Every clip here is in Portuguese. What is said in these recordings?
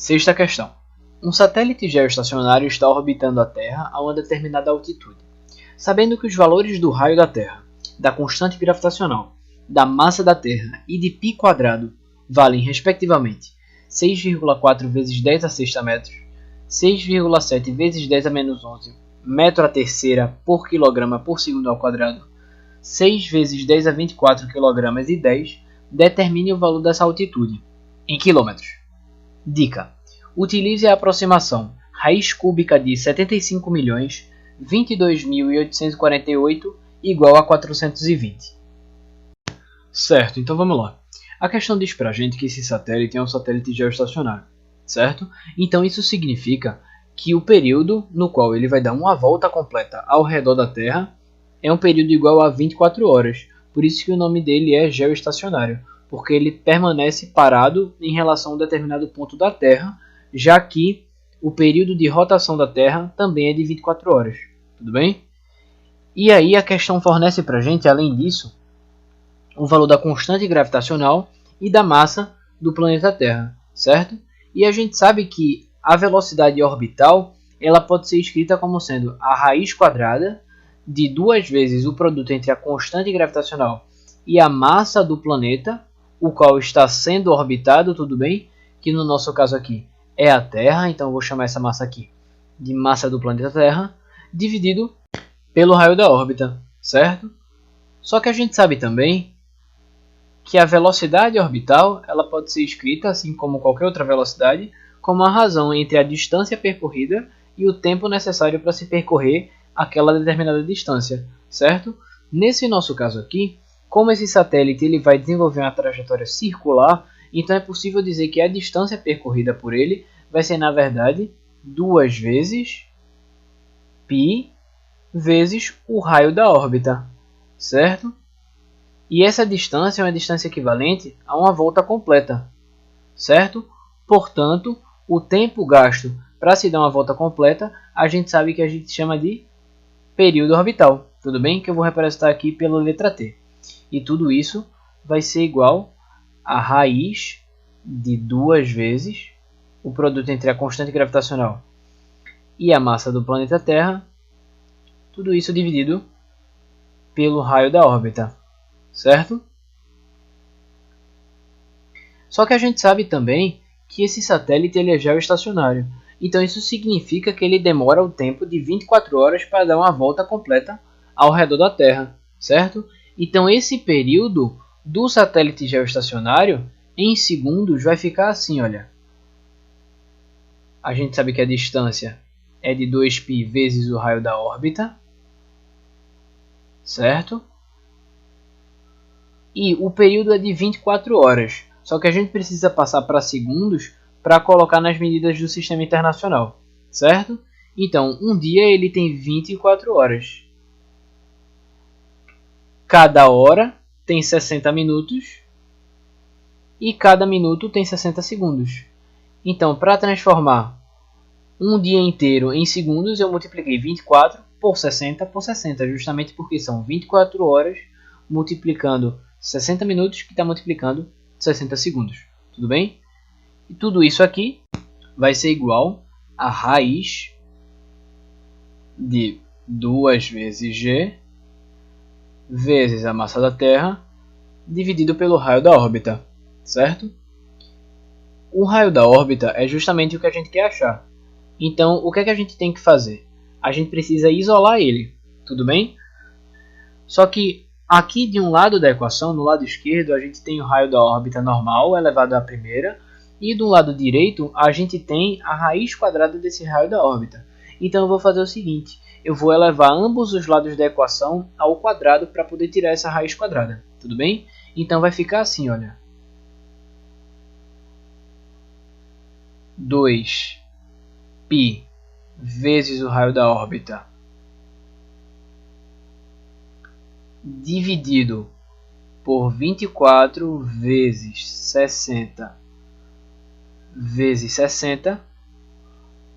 Sexta questão. Um satélite geoestacionário está orbitando a Terra a uma determinada altitude. Sabendo que os valores do raio da Terra, da constante gravitacional, da massa da Terra e de π² valem respectivamente 6,4 vezes 10 a sexta metros, 6,7 vezes 10 a menos 11 metro a terceira por quilograma por segundo ao quadrado, 6 vezes 10 a 24 kg e 10, determine o valor dessa altitude em quilômetros. Dica: utilize a aproximação raiz cúbica de 75.022.848 igual a 420. Certo, então vamos lá. A questão diz pra gente que esse satélite é um satélite geoestacionário, certo? Então isso significa que o período no qual ele vai dar uma volta completa ao redor da Terra é um período igual a 24 horas. Por isso que o nome dele é geoestacionário, porque ele permanece parado em relação a um determinado ponto da Terra, já que o período de rotação da Terra também é de 24 horas. Tudo bem? E aí a questão fornece pra gente, além disso, o valor da constante gravitacional e da massa do planeta Terra, certo? E a gente sabe que a velocidade orbital ela pode ser escrita como sendo a raiz quadrada de 2 vezes o produto entre a constante gravitacional e a massa do planeta, o qual está sendo orbitado, tudo bem? Que no nosso caso aqui é a Terra, então eu vou chamar essa massa aqui de massa do planeta Terra, dividido pelo raio da órbita, certo? Só que a gente sabe também que a velocidade orbital ela pode ser escrita, assim como qualquer outra velocidade, como a razão entre a distância percorrida e o tempo necessário para se percorrer aquela determinada distância, certo? Nesse nosso caso aqui, como esse satélite ele vai desenvolver uma trajetória circular, então é possível dizer que a distância percorrida por ele vai ser, na verdade, 2 vezes π vezes o raio da órbita, certo? E essa distância é uma distância equivalente a uma volta completa, certo? Portanto, o tempo gasto para se dar uma volta completa, a gente sabe que a gente chama de período orbital, tudo bem? Que eu vou representar aqui pela letra T. E tudo isso vai ser igual a raiz de 2 vezes o produto entre a constante gravitacional e a massa do planeta Terra, tudo isso dividido pelo raio da órbita, certo? Só que a gente sabe também que esse satélite ele é geoestacionário, então isso significa que ele demora o tempo de 24 horas para dar uma volta completa ao redor da Terra, certo? Então esse período do satélite geoestacionário em segundos vai ficar assim, olha. A gente sabe que a distância é de 2π vezes o raio da órbita, certo? E o período é de 24 horas, só que a gente precisa passar para segundos para colocar nas medidas do sistema internacional, certo? Então, um dia ele tem 24 horas. Cada hora tem 60 minutos e cada minuto tem 60 segundos. Então, para transformar um dia inteiro em segundos, eu multipliquei 24 por 60 por 60, justamente porque são 24 horas multiplicando 60 minutos, que está multiplicando 60 segundos. Tudo bem? E tudo isso aqui vai ser igual a raiz de 2 vezes g vezes a massa da Terra dividido pelo raio da órbita, certo? O raio da órbita é justamente o que a gente quer achar. Então, o que é que a gente tem que fazer? A gente precisa isolar ele, tudo bem? Só que aqui de um lado da equação, no lado esquerdo, a gente tem o raio da órbita normal elevado à primeira, e do lado direito a gente tem a raiz quadrada desse raio da órbita. Então eu vou fazer o seguinte, eu vou elevar ambos os lados da equação ao quadrado para poder tirar essa raiz quadrada, tudo bem? Então vai ficar assim, olha. 2π vezes o raio da órbita dividido por 24 vezes 60 vezes 60,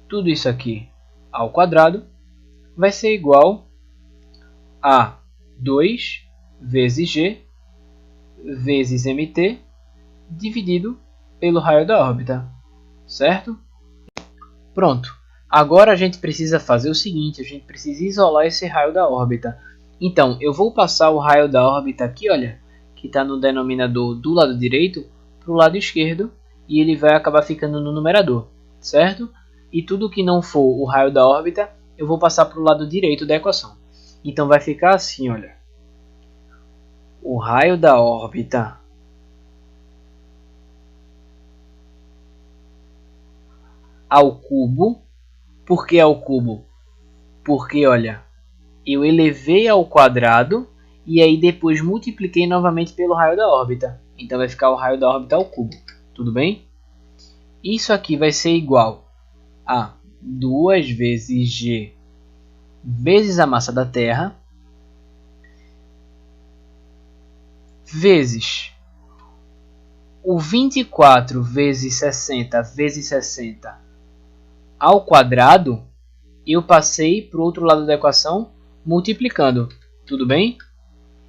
tudo isso aqui ao quadrado, vai ser igual a 2 vezes g vezes mt dividido pelo raio da órbita, certo? Pronto. Agora a gente precisa fazer o seguinte, a gente precisa isolar esse raio da órbita. Então, eu vou passar o raio da órbita aqui, olha, que está no denominador do lado direito, para o lado esquerdo, e ele vai acabar ficando no numerador, certo? E tudo que não for o raio da órbita, eu vou passar para o lado direito da equação. Então vai ficar assim, olha. O raio da órbita ao cubo. Por que ao cubo? Porque, olha, eu elevei ao quadrado e aí depois multipliquei novamente pelo raio da órbita. Então vai ficar o raio da órbita ao cubo. Tudo bem? Isso aqui vai ser igual a 2 vezes g vezes a massa da Terra vezes o 24 vezes 60 vezes 60 ao quadrado. Eu passei para o outro lado da equação multiplicando. Tudo bem?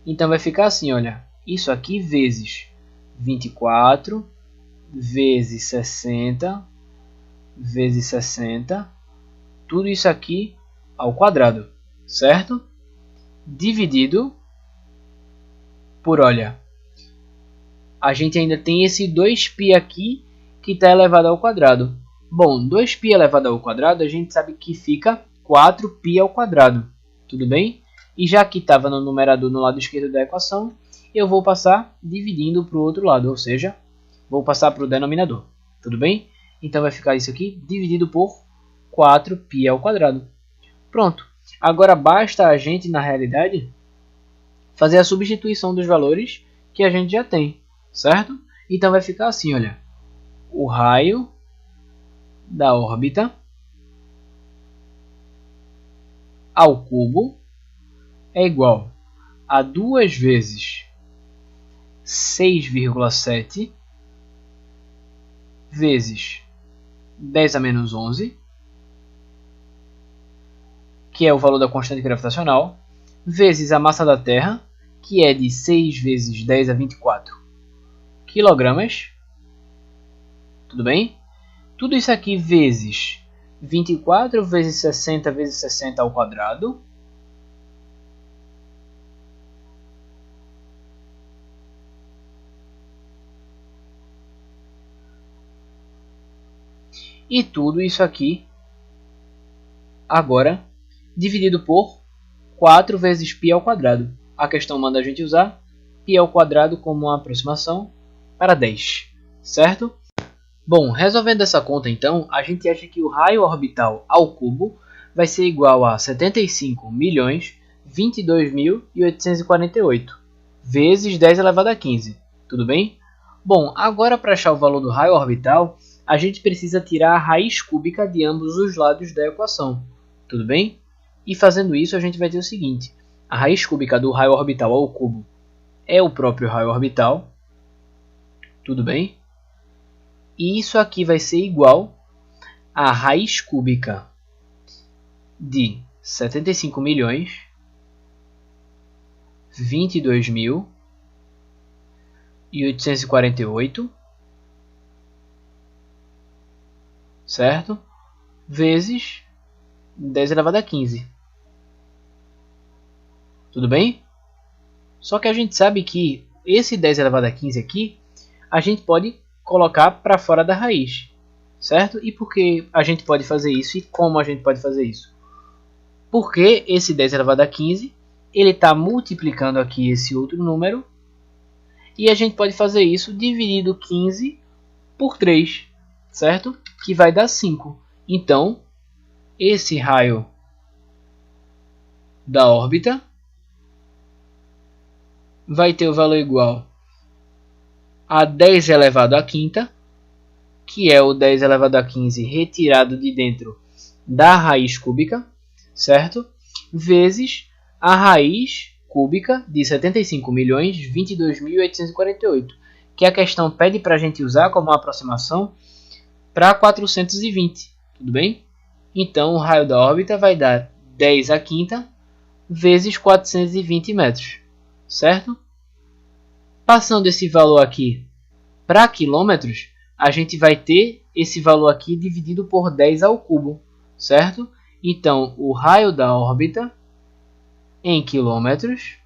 Então vai ficar assim, olha. Isso aqui vezes 24 vezes 60 vezes 60. Tudo isso aqui ao quadrado, certo? Dividido por, olha, a gente ainda tem esse 2π aqui que está elevado ao quadrado. Bom, 2π elevado ao quadrado, a gente sabe que fica 4π ao quadrado. Tudo bem? E já que estava no numerador no lado esquerdo da equação, eu vou passar dividindo para o outro lado, ou seja, vou passar para o denominador. Tudo bem? Então vai ficar isso aqui dividido por 4π ao quadrado. Pronto. Agora basta a gente, na realidade, fazer a substituição dos valores que a gente já tem, certo? Então vai ficar assim, olha. O raio da órbita ao cubo é igual a 2 vezes 6,7 vezes 10 a menos 11, que é o valor da constante gravitacional, vezes a massa da Terra, que é de 6 vezes 10 a 24 quilogramas. Tudo bem? Tudo isso aqui vezes 24 vezes 60 vezes 60 ao quadrado. E tudo isso aqui agora dividido por 4 vezes π ao quadrado. A questão manda a gente usar π ao quadrado como uma aproximação para 10, certo? Bom, resolvendo essa conta então, a gente acha que o raio orbital ao cubo vai ser igual a 75.022.848 vezes 10 elevado a 15. Tudo bem? Bom, agora para achar o valor do raio orbital, a gente precisa tirar a raiz cúbica de ambos os lados da equação. Tudo bem? E fazendo isso, a gente vai ter o seguinte. A raiz cúbica do raio orbital ao cubo é o próprio raio orbital. Tudo bem? E isso aqui vai ser igual a raiz cúbica de 75.022.848, certo? Vezes 10 elevado a 15. Tudo bem? Só que a gente sabe que esse 10 elevado a 15 aqui, a gente pode colocar para fora da raiz, certo? E por que a gente pode fazer isso e como a gente pode fazer isso? Porque esse 10 elevado a 15, ele está multiplicando aqui esse outro número, e a gente pode fazer isso dividindo 15 por 3, certo? Que vai dar 5. Então, esse raio da órbita vai ter o valor igual a 10 elevado a quinta, que é o 10 elevado a 15 retirado de dentro da raiz cúbica, certo? Vezes a raiz cúbica de 75.022.848, que a questão pede para a gente usar como uma aproximação para 420, tudo bem? Então o raio da órbita vai dar 10 a quinta vezes 420 metros, certo? Passando esse valor aqui para quilômetros, a gente vai ter esse valor aqui dividido por 10 ao cubo, certo? Então, o raio da órbita em quilômetros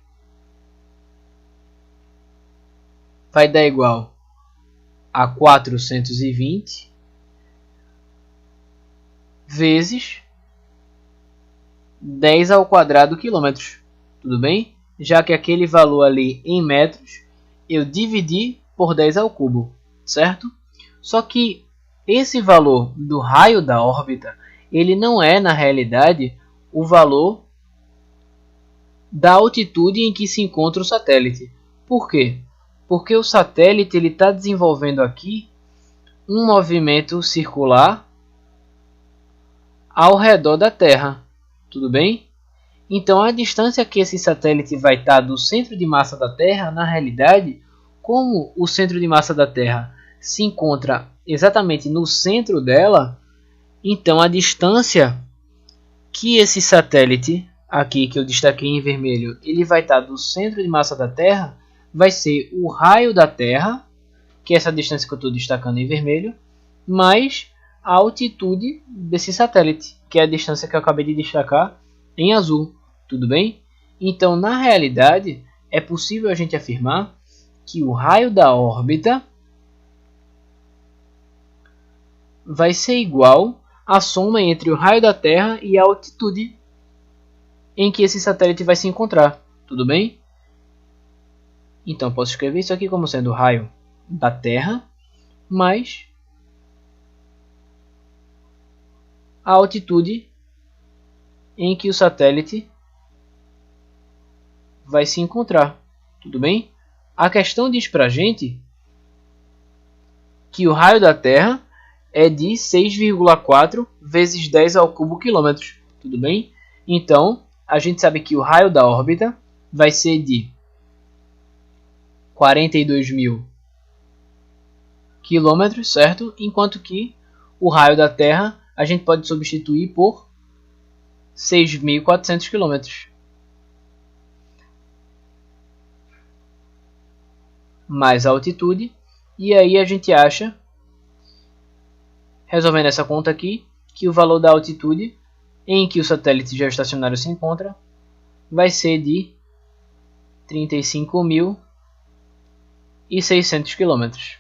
vai dar igual a 420 vezes 10 ao quadrado quilômetros, tudo bem? Já que aquele valor ali em metros, eu dividi por 10 ao cubo, certo? Só que esse valor do raio da órbita, ele não é, na realidade, o valor da altitude em que se encontra o satélite. Por quê? Porque o satélite está desenvolvendo aqui um movimento circular ao redor da Terra, tudo bem? Então a distância que esse satélite vai estar do centro de massa da Terra, na realidade, como o centro de massa da Terra se encontra exatamente no centro dela, então a distância que esse satélite aqui que eu destaquei em vermelho, ele vai estar do centro de massa da Terra, vai ser o raio da Terra, que é essa distância que eu estou destacando em vermelho, mais a altitude desse satélite, que é a distância que eu acabei de destacar em azul, tudo bem? Então, na realidade, é possível a gente afirmar que o raio da órbita vai ser igual à soma entre o raio da Terra e a altitude em que esse satélite vai se encontrar, tudo bem? Então, posso escrever isso aqui como sendo o raio da Terra mais a altitude em que o satélite vai se encontrar, tudo bem? A questão diz pra gente que o raio da Terra é de 6,4 vezes 10 ao cubo quilômetros, tudo bem? Então, a gente sabe que o raio da órbita vai ser de 42.000 quilômetros, certo? Enquanto que o raio da Terra a gente pode substituir por 6.400 quilômetros. Mais a altitude. E aí a gente acha, resolvendo essa conta aqui, que o valor da altitude em que o satélite geoestacionário se encontra vai ser de 35.600 quilômetros.